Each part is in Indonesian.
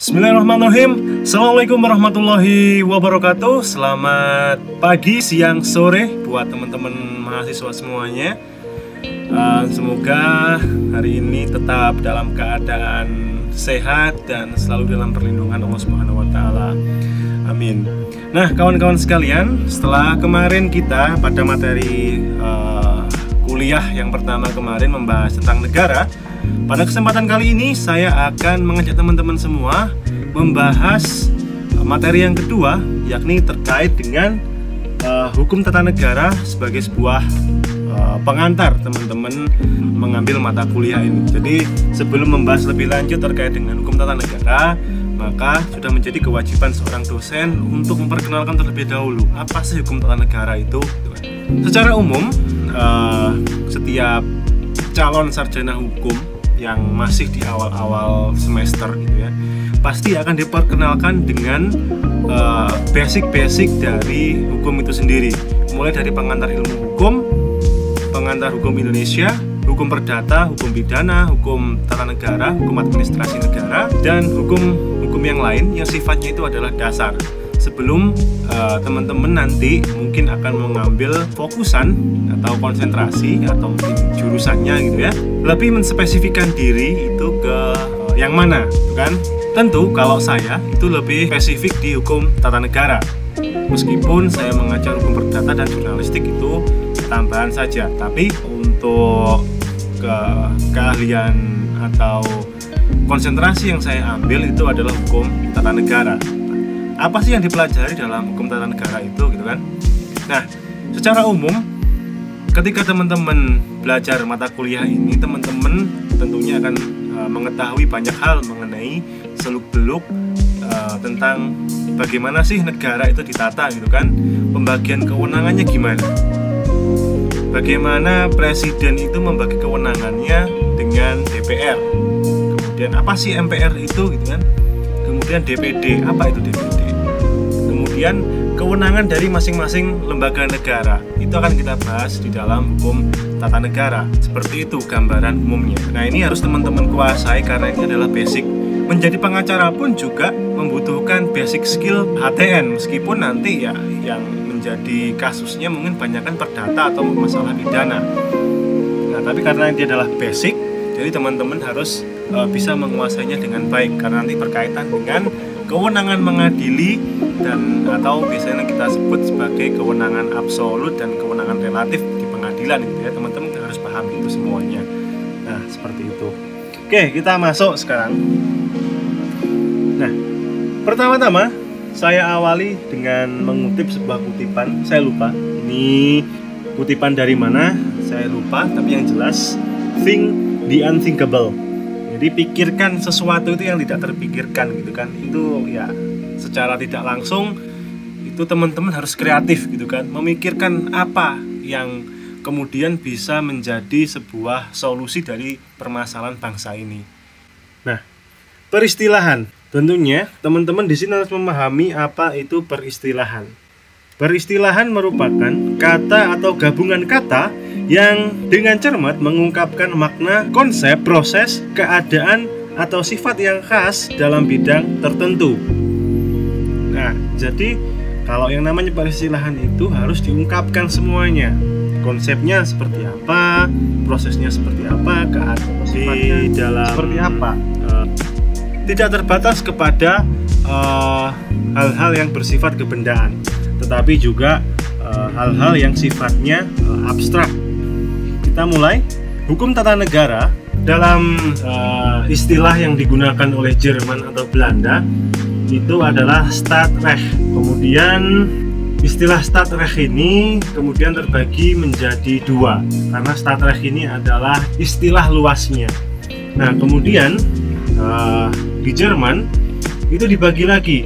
Bismillahirrahmanirrahim. Assalamualaikum warahmatullahi wabarakatuh. Selamat pagi, siang, sore buat teman-teman mahasiswa semuanya. Semoga hari ini tetap dalam keadaan sehat dan selalu dalam perlindungan Allah Subhanahu wa Ta'ala. Amin. Nah, kawan-kawan sekalian, setelah kemarin kita pada materi kuliah yang pertama kemarin membahas tentang negara, pada kesempatan kali ini saya akan mengajak teman-teman semua membahas materi yang kedua, yakni terkait dengan hukum tata negara sebagai sebuah pengantar teman-teman mengambil mata kuliah ini. Jadi sebelum membahas lebih lanjut terkait dengan hukum tata negara, maka sudah menjadi kewajiban seorang dosen untuk memperkenalkan terlebih dahulu apa sih hukum tata negara itu. Secara umum, setiap calon sarjana hukum yang masih di awal-awal semester gitu ya, pasti akan diperkenalkan dengan basic-basic dari hukum itu sendiri, mulai dari pengantar ilmu hukum, pengantar hukum Indonesia, hukum perdata, hukum pidana, hukum tata negara, hukum administrasi negara, dan hukum yang lain yang sifatnya itu adalah dasar. Sebelum teman-teman nanti mungkin akan mengambil fokusan atau konsentrasi atau mungkin jurusannya gitu ya, lebih menspesifikkan diri itu ke yang mana, kan? Tentu kalau saya itu lebih spesifik di hukum tata negara. Meskipun saya mengajar hukum perdata dan jurnalistik itu tambahan saja, tapi untuk keahlian atau konsentrasi yang saya ambil itu adalah hukum tata negara. Apa sih yang dipelajari dalam hukum tata negara itu gitu kan? Nah, secara umum ketika teman-teman belajar mata kuliah ini, teman-teman tentunya akan mengetahui banyak hal mengenai seluk-beluk tentang bagaimana sih negara itu ditata gitu kan, pembagian kewenangannya gimana, bagaimana presiden itu membagi kewenangannya dengan DPR, kemudian apa sih MPR itu gitu kan, kemudian DPD, apa itu DPD, kemudian kewenangan dari masing-masing lembaga negara, itu akan kita bahas di dalam hukum tata negara. Seperti itu gambaran umumnya. Nah, ini harus teman-teman kuasai karena ini adalah basic. Menjadi pengacara pun juga membutuhkan basic skill HTN, meskipun nanti ya yang menjadi kasusnya mungkin banyakkan perdata atau masalah pidana. Nah, tapi karena ini adalah basic, jadi teman-teman harus bisa menguasainya dengan baik karena nanti berkaitan dengan kewenangan mengadili dan atau biasanya kita sebut sebagai kewenangan absolut dan kewenangan relatif di pengadilan gitu ya. Teman-teman harus paham itu semuanya. Nah, seperti itu. Oke, kita masuk sekarang. Nah, pertama-tama saya awali dengan mengutip sebuah kutipan. Saya lupa ini kutipan dari mana, saya lupa, tapi yang jelas think the unthinkable. Jadi pikirkan sesuatu itu yang tidak terpikirkan gitu kan. Itu ya secara tidak langsung itu teman-teman harus kreatif gitu kan, memikirkan apa yang kemudian bisa menjadi sebuah solusi dari permasalahan bangsa ini. Nah, peristilahan. Tentunya teman-teman di sini harus memahami apa itu peristilahan. Peristilahan merupakan kata atau gabungan kata yang dengan cermat mengungkapkan makna, konsep, proses, keadaan, atau sifat yang khas dalam bidang tertentu. Nah, jadi kalau yang namanya peristilahan itu harus diungkapkan semuanya. Konsepnya seperti apa, prosesnya seperti apa, keadaan sifatnya dalam seperti apa. Tidak terbatas kepada hal-hal yang bersifat kebendaan, tetapi juga hal-hal yang sifatnya abstrak. Kita mulai. Hukum tata negara dalam istilah yang digunakan oleh Jerman atau Belanda itu adalah Stadtrecht. Kemudian istilah Stadtrecht ini kemudian terbagi menjadi dua, karena Stadtrecht ini adalah istilah luasnya. Nah, kemudian di Jerman itu dibagi lagi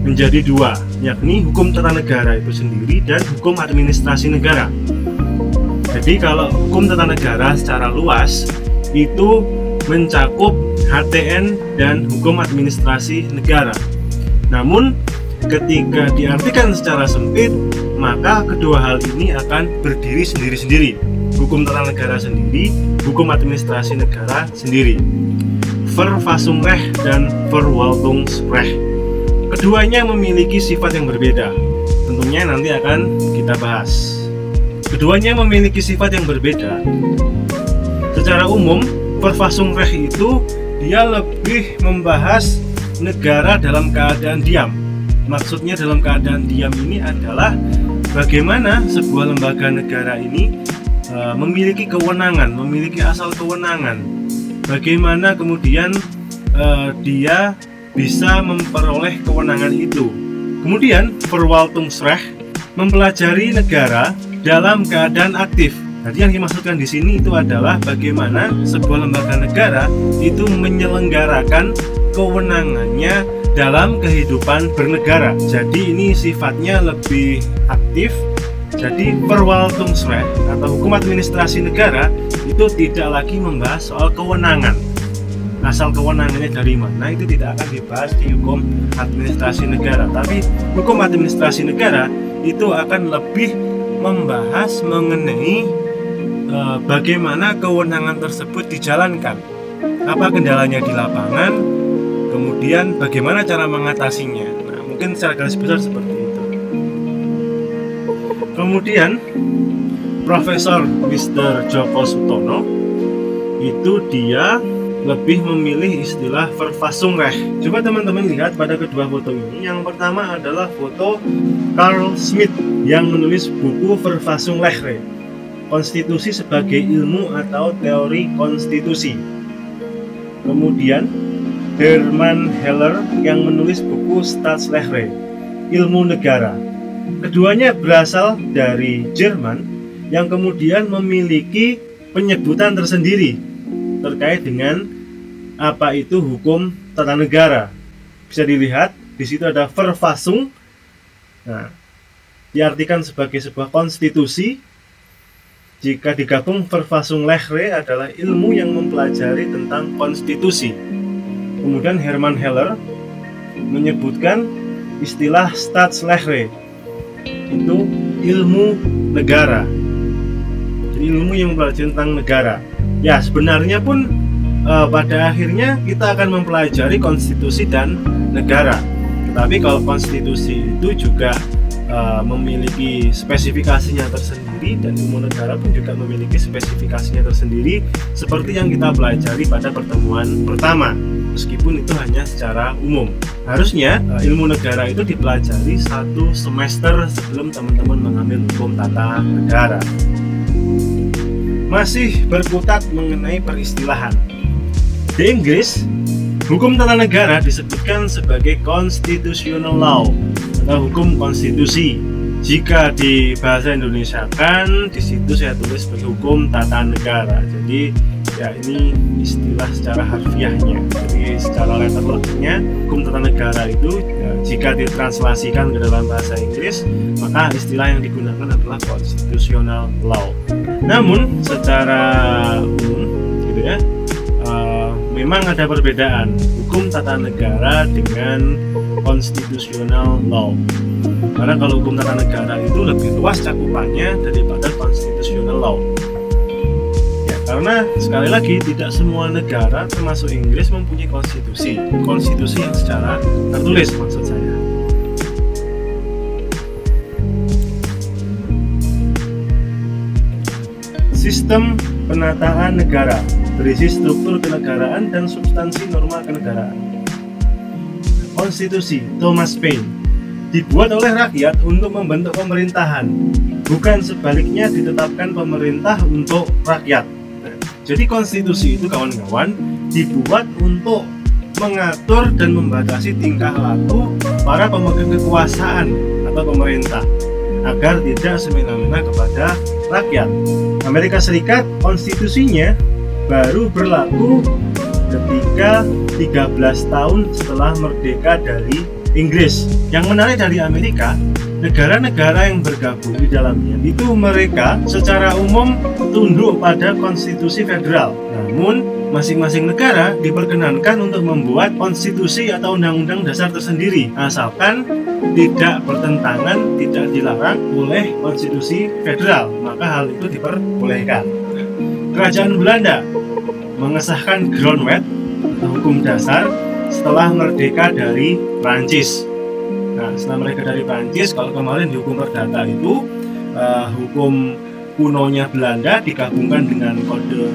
menjadi dua, yakni hukum tata negara itu sendiri dan hukum administrasi negara. Jadi kalau hukum tata negara secara luas itu mencakup HTN dan hukum administrasi negara. Namun ketika diartikan secara sempit, maka kedua hal ini akan berdiri sendiri-sendiri. Hukum tata negara sendiri, hukum administrasi negara sendiri. Verfassungsrecht dan Verwaltungsrecht. Keduanya memiliki sifat yang berbeda. Tentunya nanti akan kita bahas. Keduanya memiliki sifat yang berbeda. Secara umum, Verfassungsrecht itu dia lebih membahas negara dalam keadaan diam. Maksudnya dalam keadaan diam ini adalah bagaimana sebuah lembaga negara ini memiliki kewenangan, memiliki asal kewenangan. Bagaimana kemudian dia bisa memperoleh kewenangan itu. Kemudian Verwaltungsrecht mempelajari negara dalam keadaan aktif. Jadi yang dimaksudkan di sini itu adalah bagaimana sebuah lembaga negara itu menyelenggarakan kewenangannya dalam kehidupan bernegara. Jadi ini sifatnya lebih aktif. Jadi Verwaltungsrecht atau hukum administrasi negara itu tidak lagi membahas soal kewenangan. Asal kewenangannya dari mana itu tidak akan dibahas di hukum administrasi negara. Tapi hukum administrasi negara itu akan lebih membahas mengenai bagaimana kewenangan tersebut dijalankan, apa kendalanya di lapangan, kemudian bagaimana cara mengatasinya. Nah, mungkin secara garis besar seperti itu. Kemudian Profesor Mr. Djoko Sutono itu dia lebih memilih istilah Verfassungsrecht. Coba teman-teman lihat pada kedua foto ini. Yang pertama adalah foto Carl Schmitt yang menulis buku Verfassungsrecht, konstitusi sebagai ilmu atau teori konstitusi. Kemudian Hermann Heller yang menulis buku Staatsrecht, ilmu negara. Keduanya berasal dari Jerman yang kemudian memiliki penyebutan tersendiri terkait dengan apa itu hukum tata negara. Bisa dilihat di situ ada Verfassung. Nah, diartikan sebagai sebuah konstitusi. Jika digabung Verfassungsrecht adalah ilmu yang mempelajari tentang konstitusi. Kemudian Hermann Heller menyebutkan istilah Staatsrecht, itu ilmu negara. Jadi ilmu yang mempelajari tentang negara. Ya, sebenarnya pun pada akhirnya kita akan mempelajari konstitusi dan negara. Tetapi kalau konstitusi itu juga memiliki spesifikasinya tersendiri dan ilmu negara pun juga memiliki spesifikasinya tersendiri seperti yang kita pelajari pada pertemuan pertama, meskipun itu hanya secara umum. Harusnya ilmu negara itu dipelajari 1 semester sebelum teman-teman mengambil hukum tata negara. Masih berkutat mengenai peristilahan. Di Inggris, hukum tata negara disebutkan sebagai constitutional law atau hukum konstitusi. Jika di bahasa Indonesia kan di situ saya tulis sebagai hukum tata negara. Jadi ya ini istilah secara harfiahnya. Jadi secara letternya hukum tata negara itu ya, jika ditranslasikan ke dalam bahasa Inggris maka istilah yang digunakan adalah constitutional law. Namun secara umum gitu ya, memang ada perbedaan hukum tata negara dengan constitutional law. Karena kalau hukum tata negara itu lebih luas cakupannya daripada constitutional law. Ya, karena sekali lagi tidak semua negara termasuk Inggris mempunyai konstitusi yang secara tertulis maksud saya. Sistem penataan negara berisi struktur kenegaraan dan substansi norma kenegaraan. Konstitusi Thomas Paine dibuat oleh rakyat untuk membentuk pemerintahan, bukan sebaliknya ditetapkan pemerintah untuk rakyat. Jadi konstitusi itu kawan-kawan dibuat untuk mengatur dan membatasi tingkah laku para pemegang kekuasaan atau pemerintah agar tidak semena-mena kepada rakyat. Amerika Serikat konstitusinya baru berlaku ketika 13 tahun setelah merdeka dari Inggris. Yang menarik dari Amerika, negara-negara yang bergabung di dalamnya itu mereka secara umum tunduk pada konstitusi federal. Namun masing-masing negara diperkenankan untuk membuat konstitusi atau undang-undang dasar tersendiri asalkan tidak bertentangan, tidak dilarang oleh konstitusi federal, maka hal itu diperbolehkan. Kerajaan Belanda mengesahkan Grondwet atau hukum dasar setelah merdeka dari Prancis. Nah, setelah merdeka dari Prancis, kalau kemarin di hukum perdata itu hukum kunonya Belanda digabungkan dengan kode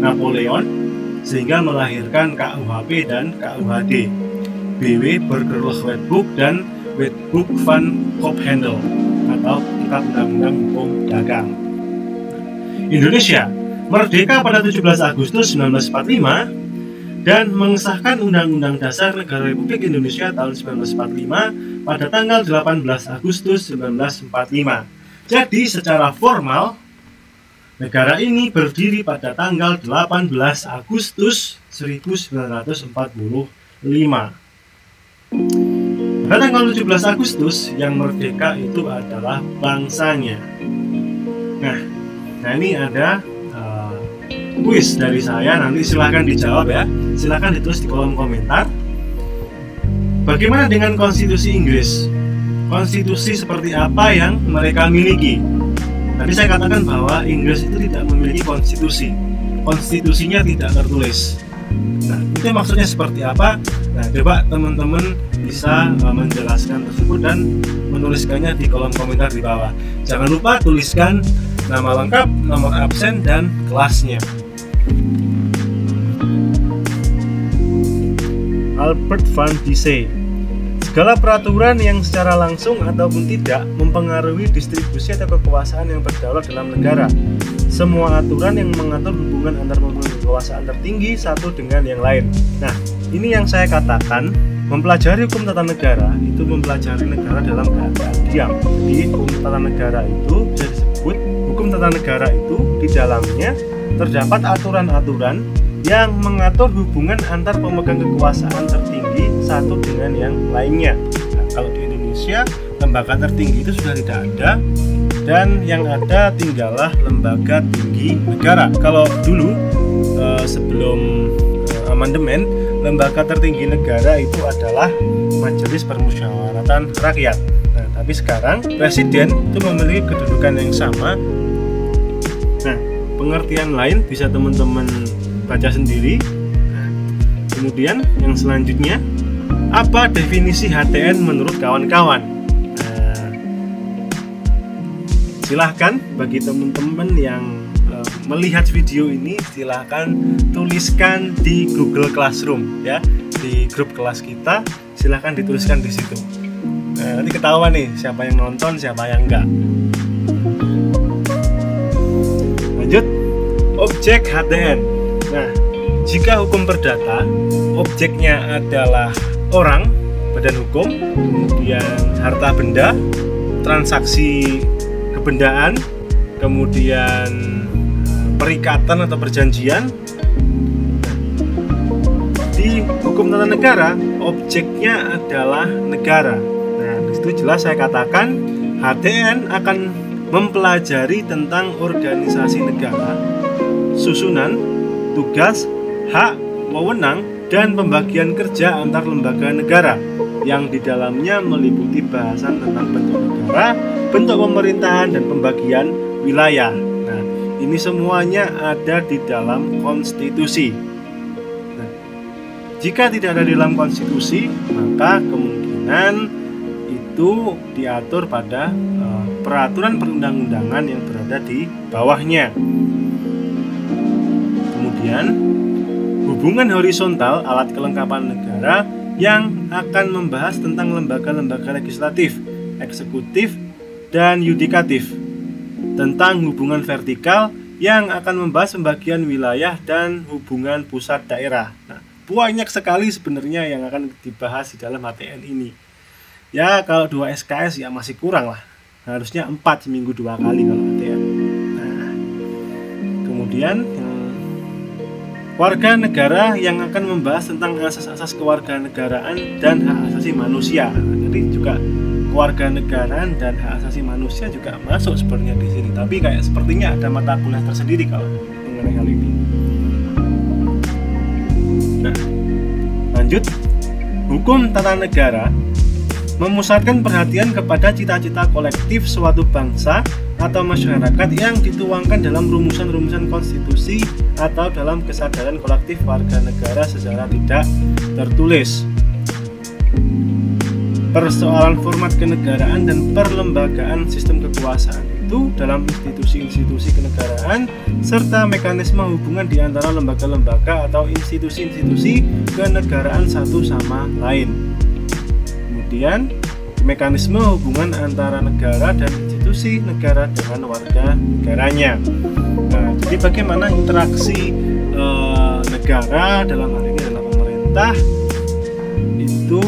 Napoleon sehingga melahirkan KUHP dan KUHD, BW Burgerlijk Wetboek dan Wetboek van Koophandel atau Kitab Undang-Undang Hukum Dagang. Indonesia merdeka pada 17 Agustus 1945 dan mengesahkan Undang-Undang Dasar Negara Republik Indonesia tahun 1945 pada tanggal 18 Agustus 1945. Jadi secara formal negara ini berdiri pada tanggal 18 Agustus 1945. Pada tanggal 17 Agustus yang merdeka itu adalah bangsanya. Nah ini ada kuis dari saya, nanti silahkan dijawab ya, silahkan ditulis di kolom komentar. Bagaimana dengan konstitusi Inggris? Konstitusi seperti apa yang mereka miliki? Tadi saya katakan bahwa Inggris itu tidak memiliki konstitusi, konstitusinya tidak tertulis. Nah, itu maksudnya seperti apa? Nah, coba teman-teman bisa menjelaskan tersebut dan menuliskannya di kolom komentar di bawah. Jangan lupa tuliskan nama lengkap, nomor absen, dan kelasnya. Albert van Disse. Segala peraturan yang secara langsung ataupun tidak mempengaruhi distribusi atau kekuasaan yang berdaulat dalam negara. Semua aturan yang mengatur hubungan antar pemegang kekuasaan tertinggi satu dengan yang lain. Nah, ini yang saya katakan, mempelajari hukum tata negara itu mempelajari negara dalam keadaan diam. Jadi hukum tata negara itu bisa disebut hukum tata negara itu di dalamnya terdapat aturan-aturan yang mengatur hubungan antar pemegang kekuasaan tertinggi satu dengan yang lainnya. Nah, kalau di Indonesia lembaga tertinggi itu sudah tidak ada, dan yang ada tinggallah lembaga tinggi negara. Kalau dulu sebelum amandemen, lembaga tertinggi negara itu adalah Majelis Permusyawaratan Rakyat. Nah, tapi sekarang presiden itu memiliki kedudukan yang sama. Nah, pengertian lain bisa teman-teman baca sendiri. Nah, kemudian yang selanjutnya, apa definisi HTN menurut kawan-kawan? Nah, silahkan bagi teman-teman yang melihat video ini, silahkan tuliskan di Google Classroom ya, di grup kelas kita, silahkan dituliskan di situ. Nah, nanti ketahuan nih siapa yang nonton, siapa yang enggak. Lanjut, objek HTN. Nah, jika hukum perdata, objeknya adalah orang, badan hukum, kemudian harta benda, transaksi kebendaan, kemudian perikatan atau perjanjian. Di hukum tata negara, objeknya adalah negara. Nah, disitu jelas saya katakan HTN akan mempelajari tentang organisasi negara, susunan, tugas, hak, wewenang, dan pembagian kerja antar lembaga negara yang di dalamnya meliputi bahasan tentang bentuk negara, bentuk pemerintahan, dan pembagian wilayah. Nah, ini semuanya ada di dalam konstitusi. Nah, jika tidak ada di dalam konstitusi, maka kemungkinan itu diatur pada peraturan perundang-undangan yang berada di bawahnya. Kemudian, hubungan horizontal alat kelengkapan negara yang akan membahas tentang lembaga-lembaga legislatif, eksekutif, dan yudikatif. Tentang hubungan vertikal yang akan membahas pembagian wilayah dan hubungan pusat daerah. Nah, banyak sekali sebenarnya yang akan dibahas di dalam HTN ini. Ya, kalau 2 SKS ya masih kurang lah. Harusnya 4 seminggu 2 kali kalau HTN. Nah, kemudian warga negara yang akan membahas tentang asas-asas kewarganegaraan dan hak asasi manusia. Jadi juga kewarganegaraan dan hak asasi manusia juga masuk sebenarnya di sini. Tapi kayak sepertinya ada mata kuliah tersendiri kalau mengenai hal ini. Nah, lanjut, hukum tata negara memusatkan perhatian kepada cita-cita kolektif suatu bangsa atau masyarakat yang dituangkan dalam rumusan-rumusan konstitusi atau dalam kesadaran kolektif warga negara secara tidak tertulis. Persoalan format kenegaraan dan perlembagaan sistem kekuasaan itu dalam institusi-institusi kenegaraan serta mekanisme hubungan di antara lembaga-lembaga atau institusi-institusi kenegaraan satu sama lain. Kemudian mekanisme hubungan antara negara dan institusi negara dengan warga negaranya. Nah, jadi bagaimana interaksi negara dalam hal ini adalah pemerintah itu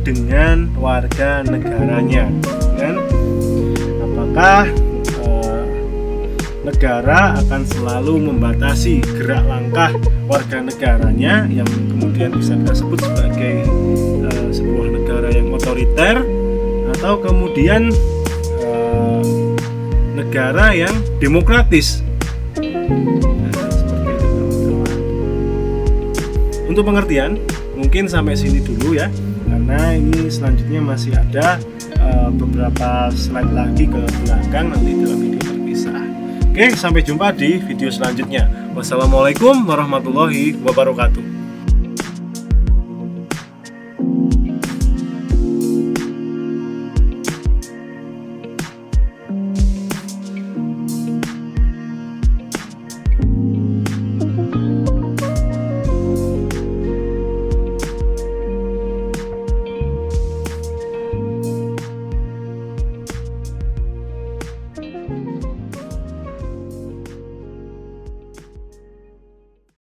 dengan warga negaranya, kan? Apakah negara akan selalu membatasi gerak langkah warga negaranya yang kemudian bisa kita sebut sebagai sebuah negara yang otoriter, atau kemudian negara yang demokratis? Nah, seperti itu teman-teman. Untuk pengertian mungkin sampai sini dulu ya, karena ini selanjutnya masih ada beberapa slide lagi ke belakang nanti dalam video terpisah. Oke, sampai jumpa di video selanjutnya. Wassalamualaikum warahmatullahi wabarakatuh.